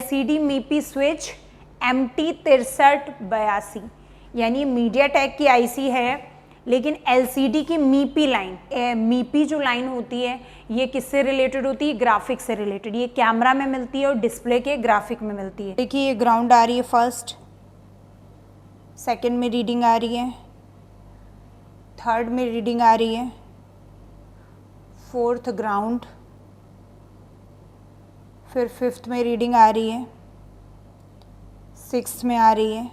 LCD मीपी switch MT6382, यानी MediaTek की IC है, लेकिन LCD की मीपी लाइन, मीपी जो लाइन होती है ये किससे रिलेटेड होती है? ग्राफिक से रिलेटेड। ये कैमरा में मिलती है और डिस्प्ले के ग्राफिक में मिलती है। देखिए ये ग्राउंड आ रही है, फर्स्ट, सेकंड में रीडिंग आ रही है, थर्ड में रीडिंग आ रही है, फोर्थ ग्राउंड, फिर फिफ्थ में रीडिंग आ रही है, सिक्स्थ में आ रही है,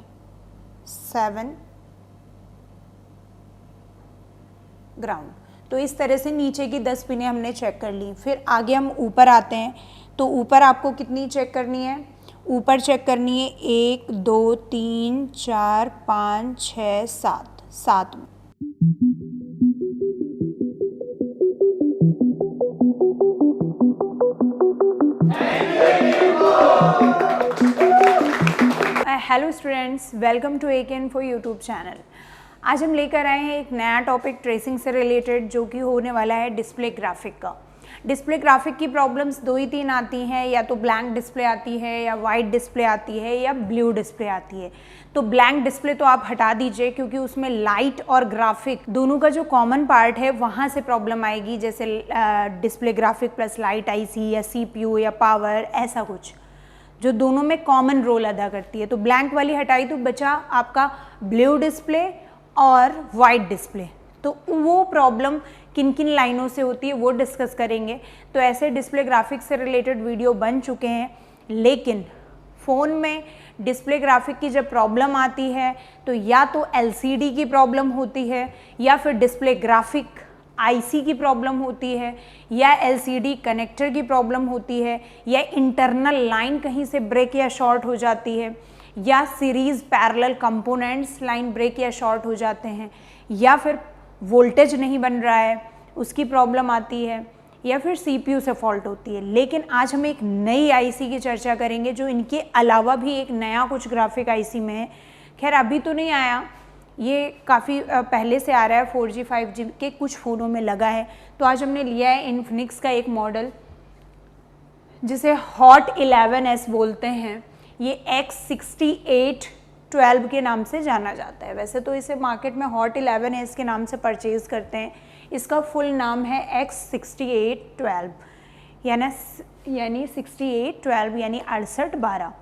7 ग्राउंड। तो इस तरह से नीचे की 10 पिनें हमने चेक कर ली। फिर आगे हम ऊपर आते हैं, तो ऊपर आपको कितनी चेक करनी है? ऊपर चेक करनी है 1 2 3 4 5 6 7, 7 में। Hello students, welcome to AK-Info YouTube channel. आज हम लेकर आए हैं एक नया टॉपिक ट्रेसिंग से रिलेटेड, जो कि होने वाला है डिस्प्ले ग्राफिक का। डिस्प्ले ग्राफिक की प्रॉब्लम्स 2 ही 3 आती हैं, या तो ब्लैंक डिस्प्ले आती है, या वाइट डिस्प्ले आती है, या ब्लू डिस्प्ले आती है। तो ब्लैंक डिस्प्ले तो आप हटा दीजिए, क्योंकि उसमें लाइट और ग्राफिक दोनों का जो कॉमन पार्ट है वहाँ से प्रॉब्लम आएगी, जैसे display graphic plus light IC या CPU या पावर, ऐसा कुछ जो दोनों में कॉमन रोल अदा करती है। तो ब्लैंक वाली हटाई तो बचा आपका ब्लू डिस्प्ले और वाइट डिस्प्ले। तो वो प्रॉब्लम किन किन लाइनों से होती है वो डिस्कस करेंगे। तो ऐसे डिस्प्ले ग्राफिक्स से रिलेटेड वीडियो बन चुके हैं, लेकिन फ़ोन में डिस्प्ले ग्राफिक की जब प्रॉब्लम आती है तो या तो LCD की प्रॉब्लम होती है, या फिर डिस्प्ले ग्राफिक IC की प्रॉब्लम होती है, या LCD कनेक्टर की प्रॉब्लम होती है, या इंटरनल लाइन कहीं से ब्रेक या शॉर्ट हो जाती है, या series parallel components line break या शॉर्ट हो जाते हैं, या फिर वोल्टेज नहीं बन रहा है उसकी प्रॉब्लम आती है, या फिर CPU से फॉल्ट होती है। लेकिन आज हम एक नई IC की चर्चा करेंगे जो इनके अलावा भी एक नया कुछ ग्राफिक IC में है। खैर अभी तो नहीं आया, ये काफ़ी पहले से आ रहा है, 4G 5G के कुछ फ़ोनों में लगा है। तो आज हमने लिया है इन्फिनिक्स का एक मॉडल जिसे हॉट 11S बोलते हैं। ये X6812 के नाम से जाना जाता है। वैसे तो इसे मार्केट में हॉट 11S के नाम से परचेज़ करते हैं। इसका फुल नाम है X6812, यानी 6812 यानी 6812।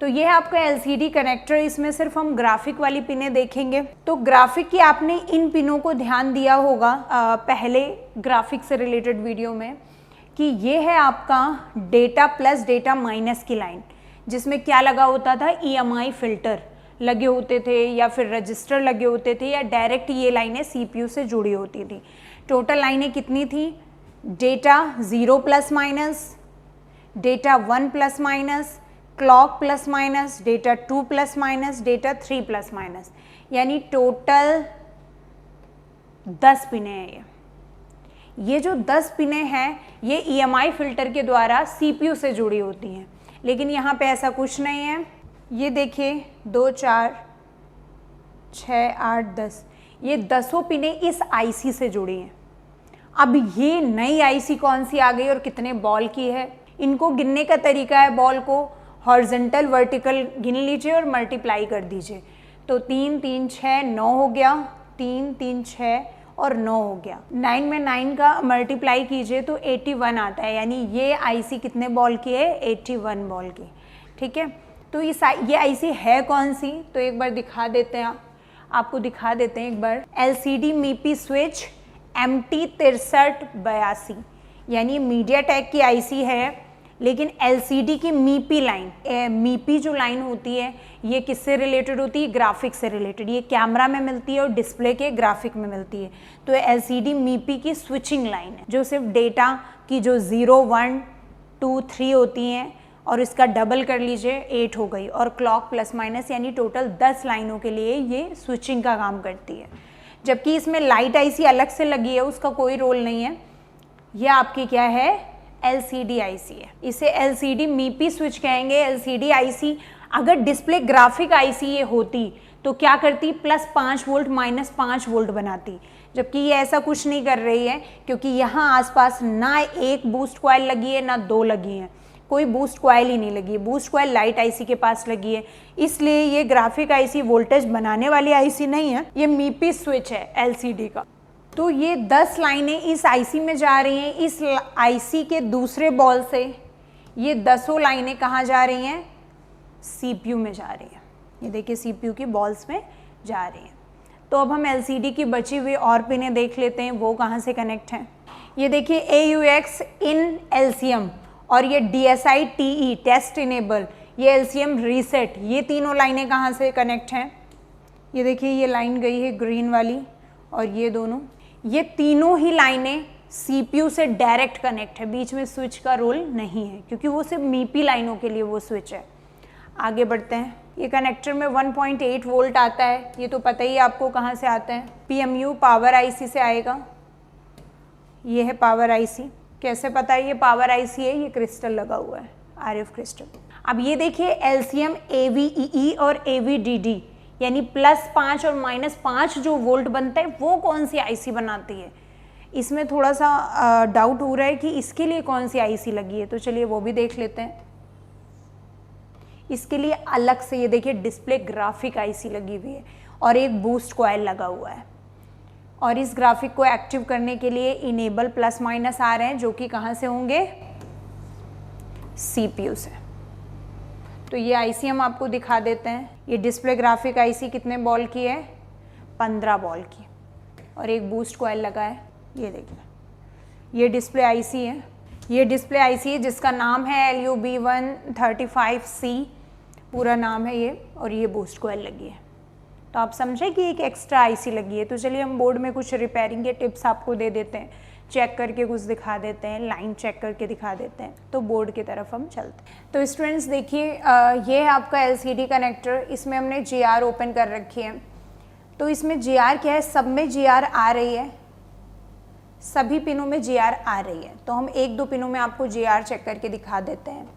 तो ये है आपका LCD कनेक्टर। इसमें सिर्फ हम ग्राफिक वाली पिनें देखेंगे। तो ग्राफिक की आपने इन पिनों को ध्यान दिया होगा पहले ग्राफिक से रिलेटेड वीडियो में, कि ये है आपका डेटा प्लस डेटा माइनस की लाइन, जिसमें क्या लगा होता था? EMI फिल्टर लगे होते थे, या फिर रजिस्टर लगे होते थे, या डायरेक्ट ये लाइनें CPU से जुड़ी होती थी। टोटल लाइनें कितनी थी? Data 0 plus minus, data 1 plus minus, clock plus minus, data 2 plus minus, data 3 plus minus, यानी टोटल 10 पिनें हैं। ये जो 10 पिनें हैं ये EMI फिल्टर के द्वारा CPU से जुड़ी होती हैं, लेकिन यहाँ पे ऐसा कुछ नहीं है। ये देखिए 2 4 6 8 10, ये 10 पिनें इस IC से जुड़ी हैं। अब ये नई IC कौन सी आ गई और कितने बॉल की है? इनको गिनने का तरीका है, बॉल को हॉरिजॉन्टल वर्टिकल गिन लीजिए और मल्टीप्लाई कर दीजिए। तो 3 3 6 9 हो गया, 3 3 6 और 9 हो गया। 9 में 9 का मल्टीप्लाई कीजिए तो 81 आता है, यानी ये IC कितने बॉल की है? 81 बॉल की। ठीक है, तो ये IC है कौन सी? तो एक बार दिखा देते हैं, आपको दिखा देते हैं एक बार। LCD मीपी स्विच MT6382, यानी मीडियाटेक की IC है, लेकिन LCD की मीपी लाइन, मीपी जो लाइन होती है ये किससे रिलेटेड होती है? ग्राफिक से रिलेटेड। ये कैमरा में मिलती है और डिस्प्ले के ग्राफिक में मिलती है। तो LCD मीपी की स्विचिंग लाइन है, जो सिर्फ डेटा की जो 0 1 2 3 होती हैं, और इसका डबल कर लीजिए 8 हो गई, और क्लॉक प्लस माइनस, यानी टोटल 10 लाइनों के लिए ये स्विचिंग का काम करती है। जबकि इसमें लाइट IC अलग से लगी है, उसका कोई रोल नहीं है। यह आपकी क्या है? LCD IC है। इसे LCD मीपी स्विच कहेंगे। LCD IC अगर डिस्प्ले ग्राफिक IC ये होती तो क्या करती? +5 वोल्ट -5 वोल्ट बनाती, जबकि ये ऐसा कुछ नहीं कर रही है, क्योंकि यहाँ आसपास ना एक बूस्ट कॉइल लगी है ना 2 लगी हैं। कोई बूस्ट कॉइल ही नहीं लगी है। बूस्ट कॉइल लाइट आईसी के पास लगी है, इसलिए ये ग्राफिक आईसी वोल्टेज बनाने वाली आईसी नहीं है, ये मीपी स्विच है एलसीडी का। तो ये 10 लाइनें इस आईसी में जा रही हैं, इस आईसी के दूसरे बॉल से ये 10 लाइनें कहाँ जा रही हैं, सीपीयू में जा रही हैं। ये देखिए सीपीयू की बॉल्स में जा रही हैं। तो अब हम एलसीडी की बची हुई और पिनें देख लेते हैं, वो कहाँ से कनेक्ट हैं। ये देखिए AUX इन LCM और ये DSI TE टेस्ट इनेबल, ये LCM रीसेट, ये तीनों लाइनें कहाँ से कनेक्ट हैं। ये देखिए ये लाइन गई है ग्रीन वाली और ये दोनों, ये तीनों ही लाइनें CPU से डायरेक्ट कनेक्ट है, बीच में स्विच का रोल नहीं है क्योंकि वो सिर्फ मीपी लाइनों के लिए वो स्विच है। आगे बढ़ते हैं। ये कनेक्टर में 1.8 वोल्ट आता है, ये तो पता ही आपको कहाँ से आता है, PMU पावर आईसी से आएगा। ये है पावर आईसी, कैसे पता है ये पावर आईसी है, ये क्रिस्टल लगा हुआ है RF क्रिस्टल। अब ये देखिए LCM AVEE और AVDD यानी +5 और -5 जो वोल्ट बनता है वो कौन सी आईसी बनाती है। इसमें थोड़ा सा डाउट हो रहा है कि इसके लिए कौन सी आईसी लगी है, तो चलिए वो भी देख लेते हैं। इसके लिए अलग से ये देखिए डिस्प्ले ग्राफिक आईसी लगी हुई है और एक बूस्ट कॉइल लगा हुआ है, और इस ग्राफिक को एक्टिव करने के लिए इनेबल +- आ रहे हैं जो कि कहाँ से होंगे, CPU से। तो ये आईसी हम आपको दिखा देते हैं। ये डिस्प्ले ग्राफिक आईसी कितने बॉल की है, 15 बॉल की, और एक बूस्ट कॉइल लगा है। ये देखिए ये डिस्प्ले आईसी है, ये डिस्प्ले आईसी है जिसका नाम है LUB135C, पूरा नाम है ये, और ये बूस्ट कॉइल लगी है। तो आप समझे कि एक एक्स्ट्रा आईसी लगी है। तो चलिए हम बोर्ड में कुछ रिपेयरिंग के टिप्स आपको दे देते हैं, चेक करके कुछ दिखा देते हैं, लाइन चेक करके दिखा देते हैं। तो बोर्ड की तरफ हम चलते हैं। तो स्टूडेंट्स देखिए ये है आपका LCD कनेक्टर, इसमें हमने GR ओपन कर रखी है। तो इसमें GR क्या है, सब में GR आ रही है, सभी पिनों में GR आ रही है। तो हम 1-2 पिनों में आपको GR चेक करके दिखा देते हैं।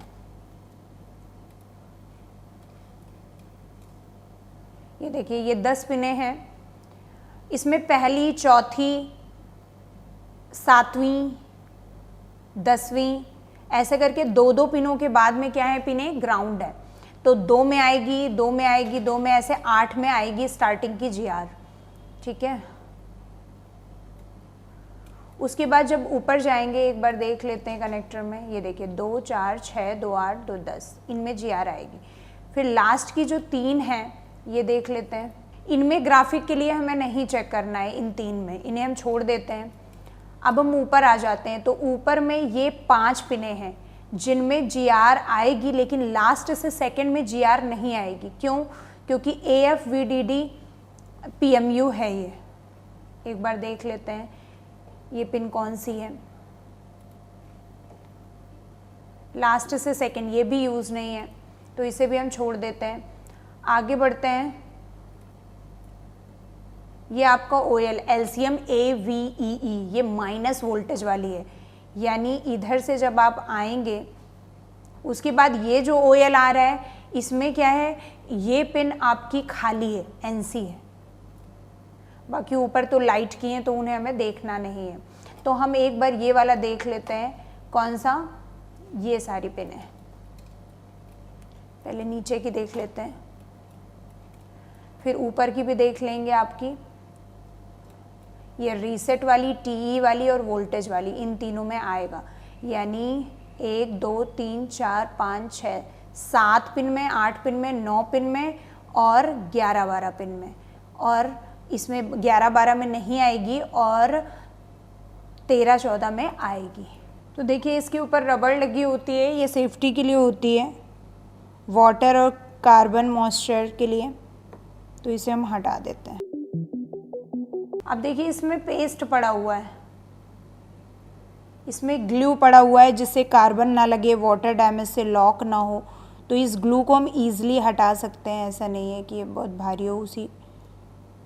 ये देखिए ये 10 पिनें हैं, इसमें पहली, चौथी, 7वीं, 10वीं ऐसे करके 2-2 पिनों के बाद में क्या है, पिनें ग्राउंड है। तो 2 में आएगी, 2 में आएगी, 2 में, ऐसे 8 में आएगी स्टार्टिंग की GR, ठीक है। उसके बाद जब ऊपर जाएंगे एक बार देख लेते हैं कनेक्टर में। ये देखिए 2, 4, 6, 2, 8, 2, 10 इनमें GR आएगी। फिर लास्ट की जो 3 हैं ये देख लेते हैं, इनमें ग्राफिक के लिए हमें नहीं चेक करना है, इन 3 में, इन्हें हम छोड़ देते हैं। अब हम ऊपर आ जाते हैं। तो ऊपर में ये 5 पिनें हैं जिनमें GR आएगी, लेकिन लास्ट से सेकंड में GR नहीं आएगी। क्यों? क्योंकि AFVDD PMU है ये। एक बार देख लेते हैं ये पिन कौन सी है, लास्ट से सेकंड, ये भी यूज़ नहीं है, तो इसे भी हम छोड़ देते हैं। आगे बढ़ते हैं। ये आपका OL LCM AVEE, ये माइनस वोल्टेज वाली है, यानी इधर से जब आप आएंगे उसके बाद ये जो OL आ रहा है इसमें क्या है, ये पिन आपकी खाली है, NC है, बाकी ऊपर तो लाइट की हैं तो उन्हें हमें देखना नहीं है। तो हम एक बार ये वाला देख लेते हैं, कौन सा, ये सारी पिन है। पहले नीचे की देख लेते हैं, फिर ऊपर की भी देख लेंगे आपकी। ये रीसेट वाली, TE वाली और वोल्टेज वाली, इन तीनों में आएगा, यानी 1, 2, 3, 4, 5, 6, 7 पिन में, 8 पिन में, 9 पिन में और 11-12 पिन में। और इसमें 11-12 में नहीं आएगी और 13-14 में आएगी। तो देखिए इसके ऊपर रबड़ लगी होती है, ये सेफ्टी के लिए होती है, वाटर और कार्बन मॉइस्चर के लिए, तो इसे हम हटा देते हैं। अब देखिए इसमें पेस्ट पड़ा हुआ है, इसमें ग्लू पड़ा हुआ है जिससे कार्बन ना लगे, वाटर डैमेज से लॉक ना हो। तो इस ग्लू को हम ईज़िली हटा सकते हैं, ऐसा नहीं है कि ये बहुत भारी हो। उसी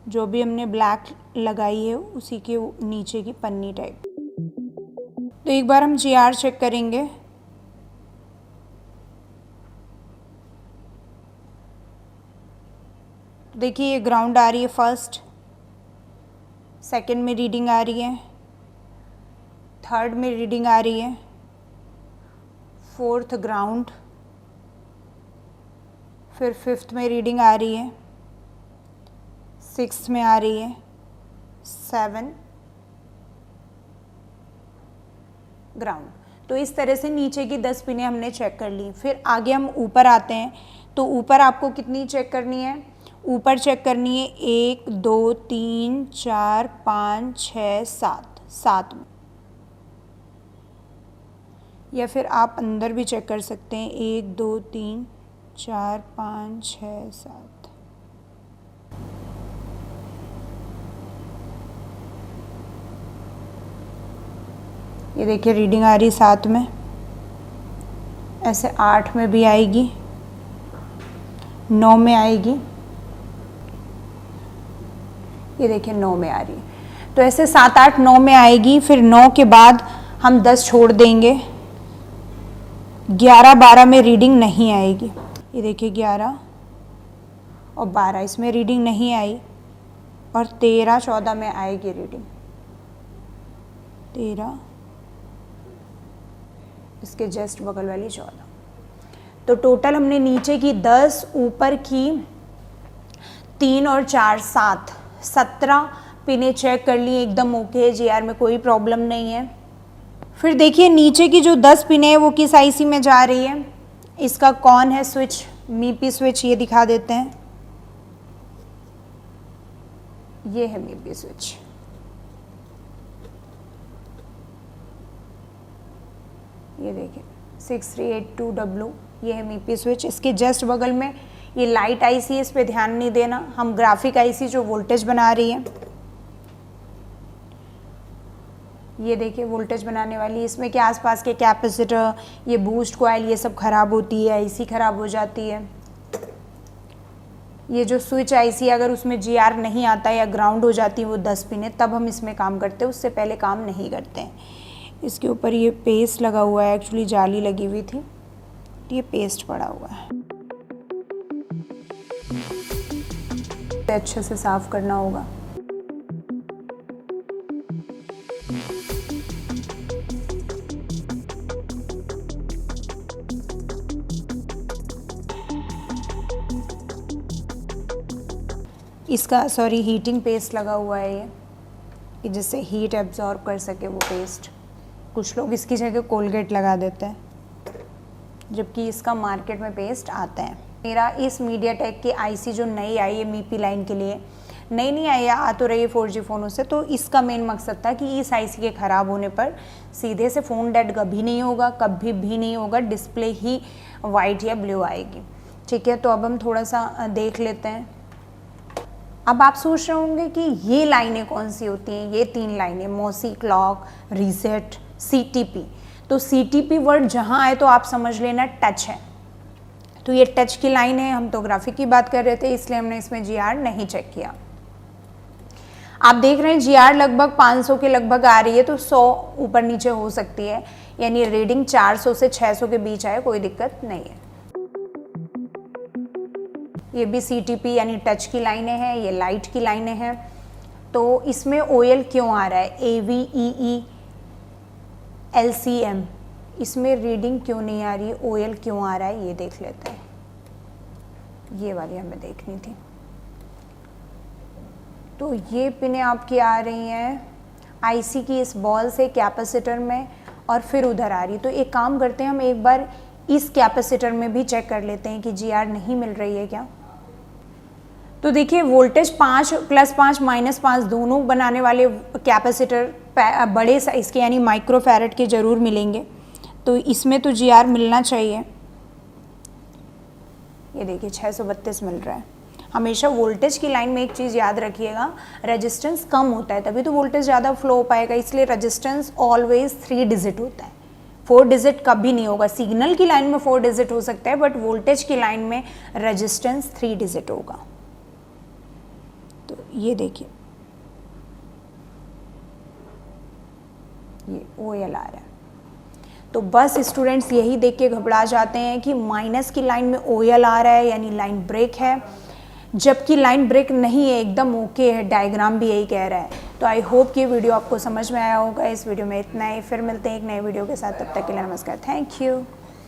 जो भी हमने ब्लैक लगाई है उसी के नीचे की पन्नी टाइप। तो एक बार हम GR चेक करेंगे। देखिए ये ग्राउंड आ रही है, फर्स्ट, सेकंड में रीडिंग आ रही है, थर्ड में रीडिंग आ रही है, 4th ग्राउंड, फिर 5th में रीडिंग आ रही है, 6th में आ रही है 7 ग्राउंड। तो इस तरह से नीचे की 10 पिनें हमने चेक कर ली। फिर आगे हम ऊपर आते हैं, तो ऊपर आपको कितनी चेक करनी है? ऊपर चेक करनी है 1 2 3 4 5 6 7 में, या फिर आप अंदर भी चेक कर सकते हैं 1 2 3 4 5 6 7। ये देखिए रीडिंग आ रही 7 में, ऐसे 8 में भी आएगी, 9 में आएगी, ये देखिए 9 में आ रही है। तो ऐसे 7 8 9 में आएगी। फिर 9 के बाद हम 10 छोड़ देंगे, 11 12 में रीडिंग नहीं आएगी। ये देखिए 11 और 12 इसमें रीडिंग नहीं आई, और 13 14 में आएगी रीडिंग, 13 इसके जस्ट बगल वाली 14। तो टोटल हमने नीचे की 10, ऊपर की 3 और 4 7 17 पिने चेक कर ली, एकदम ओके है जीआर में कोई प्रॉब्लम नहीं है। फिर देखिए नीचे की जो 10 पिने हैं वो किस आईसी में जा रही है, इसका कौन है स्विच, मीपी स्विच, ये दिखा देते हैं, ये है मीपी स्विच। ये देखिए 6382W, ये है मीपी स्विच। इसके जस्ट बगल में ये लाइट आईसी है, इस पे ध्यान नहीं देना, हम ग्राफिक आईसी जो वोल्टेज बना रही है, ये देखिए वोल्टेज बनाने वाली, इसमें के आसपास के कैपेसिटर, ये बूस्ट कॉइल, ये सब खराब होती है, आईसी खराब हो जाती है। ये जो स्विच आईसी अगर उसमें जीआर नहीं आता या ग्राउंड हो जाती है वो 10 पिने, तब हम इसमें काम करते हैं, उससे पहले काम नहीं करते हैं। इसके ऊपर ये पेस्ट लगा हुआ है, एक्चुअली जाली लगी हुई थी, ये पेस्ट पड़ा हुआ है, अच्छे से साफ करना होगा। इसका हीटिंग पेस्ट लगा हुआ है ये, कि जिससे हीट एब्जॉर्ब कर सके वो पेस्ट। कुछ लोग इसकी जगह कोलगेट लगा देते हैं, जबकि इसका मार्केट में पेस्ट आता है। मेरा इस मीडियाटेक की आईसी जो नई आई है मीपी लाइन के लिए, नई नहीं आई, आ तो रही है 4G फ़ोनों से, तो इसका मेन मकसद था कि इस आईसी के ख़राब होने पर सीधे से फ़ोन डेड कभी नहीं होगा, कभी भी नहीं होगा, डिस्प्ले ही वाइट या ब्लू आएगी। ठीक है, तो अब हम थोड़ा सा देख लेते हैं। अब आप सोच रहे होंगे कि ये लाइनें कौन सी होती हैं, ये 3 लाइनें, मॉसी, क्लॉक, रीसेट, CTP। तो CTP वर्ड जहाँ आए तो आप समझ लेना टच है, तो ये टच की लाइन है। हम तो ग्राफिक की बात कर रहे थे, इसलिए हमने इसमें GR नहीं चेक किया। आप देख रहे हैं GR लगभग 500 के लगभग आ रही है, तो 100 ऊपर नीचे हो सकती है, यानी रीडिंग 400 से 600 के बीच आए, कोई दिक्कत नहीं है। ये भी CTP यानी टच की लाइनें हैं, ये लाइट की लाइनें हैं। तो इसमें OL क्यों आ रहा है, AVEE LCM, इसमें रीडिंग क्यों नहीं आ रही, OL क्यों आ रहा है, ये देख लेते हैं। ये वाली हमें देखनी थी। तो ये पिनें आपकी आ रही हैं आईसी की इस बॉल से कैपेसिटर में, और फिर उधर आ रही। तो एक काम करते हैं, हम एक बार इस कैपेसिटर में भी चेक कर लेते हैं कि GR नहीं मिल रही है क्या। तो देखिए वोल्टेज 5 +5 -5 दोनों बनाने वाले कैपेसिटर बड़े साइज के यानी माइक्रोफैरड के ज़रूर मिलेंगे, तो इसमें तो GR मिलना चाहिए। ये देखिए 632 मिल रहा है। हमेशा वोल्टेज की लाइन में एक चीज़ याद रखिएगा, रेजिस्टेंस कम होता है तभी तो वोल्टेज ज़्यादा फ्लो हो पाएगा, इसलिए रेजिस्टेंस ऑलवेज 3 डिजिट होता है, 4 डिजिट कभी नहीं होगा। सिग्नल की लाइन में 4 डिजिट हो सकता है, बट वोल्टेज की लाइन में रेजिस्टेंस 3 डिजिट होगा। तो ये देखिए ये OL आ रहा है। तो बस स्टूडेंट्स यही देख के घबरा जाते हैं कि माइनस की लाइन में OL आ रहा है यानी लाइन ब्रेक है, जबकि लाइन ब्रेक नहीं है, एकदम ओके है, डायग्राम भी यही कह रहा है। तो आई होप कि ये वीडियो आपको समझ में आया होगा। इस वीडियो में इतना ही, फिर मिलते हैं एक नए वीडियो के साथ, तब तक के लिए नमस्कार, थैंक यू।